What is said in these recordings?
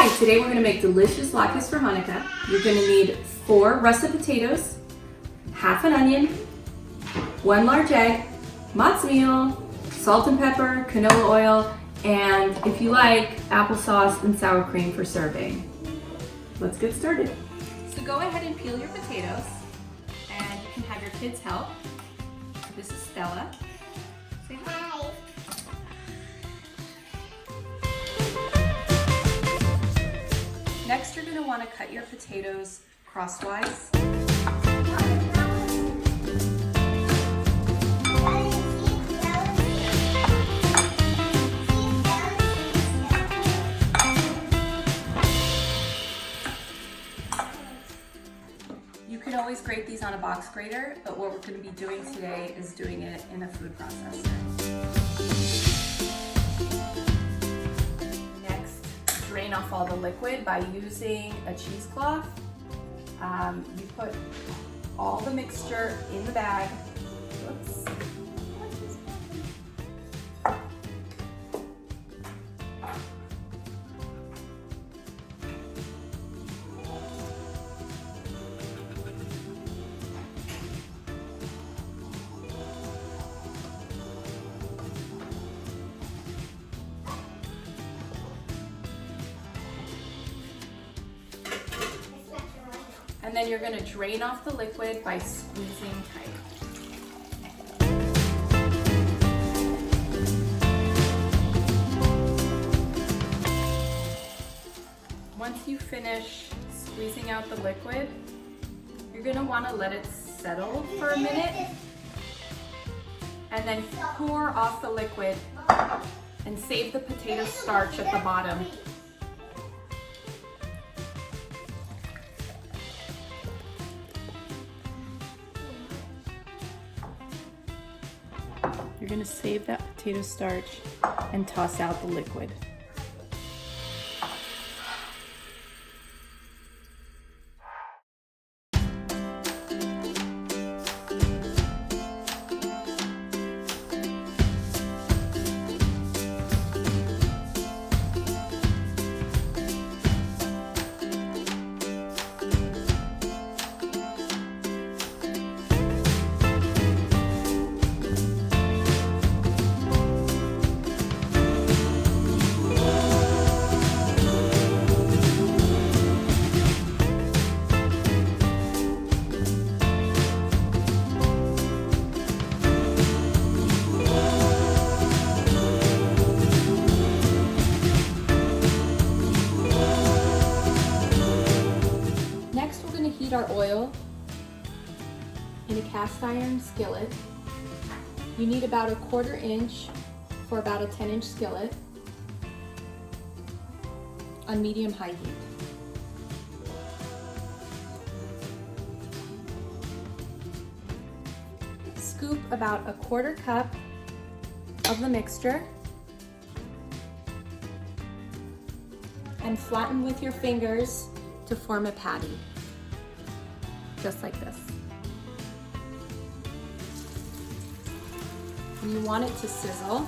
Hi, today we're going to make delicious latkes for Hanukkah. You're going to need 4 russet potatoes, half an onion, 1 large egg, matzah meal, salt and pepper, canola oil, and if you like, applesauce and sour cream for serving. Let's get started. So go ahead and peel your potatoes, and you can have your kids help. This is Stella. Say hi. Next, you're going to want to cut your potatoes crosswise. You can always grate these on a box grater, but what we're going to be doing today is doing it in a food processor. Drain off all the liquid by using a cheesecloth. You put all the mixture in the bag. Whoops. And then you're going to drain off the liquid by squeezing tight. Once you finish squeezing out the liquid, you're going to want to let it settle for a minute and then pour off the liquid and save the potato starch at the bottom. You're going to save that potato starch and toss out the liquid. Heat our oil in a cast iron skillet. You need about a 1/4 inch for about a 10-inch skillet on medium-high heat. Scoop about a 1/4 cup of the mixture and flatten with your fingers to form a patty. Just like this. And you want it to sizzle.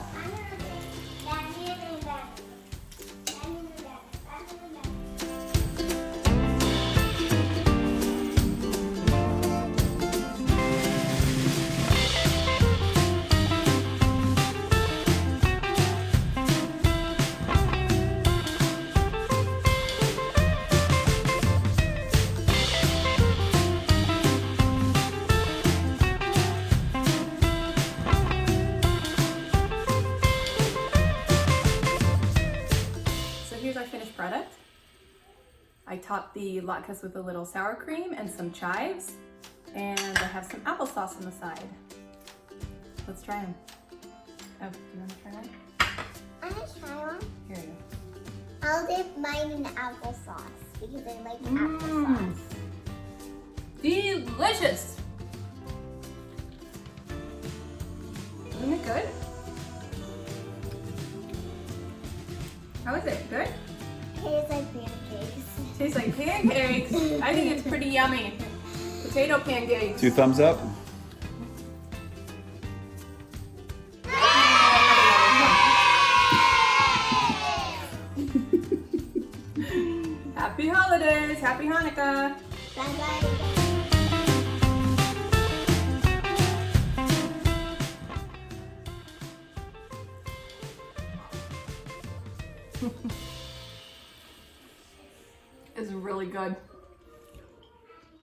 Here's our finished product. I topped the latkes with a little sour cream and some chives, and I have some applesauce on the side. Let's try them. Oh, do you want to try one? I want to try one. Here you go. I'll dip mine in applesauce because I like applesauce. Delicious! Isn't it good? How is it? Good? Tastes like pancakes. Tastes like pancakes. I think it's pretty yummy. Potato pancakes. 2 thumbs up. Happy holidays. Happy Hanukkah. Bye-bye. It's really good.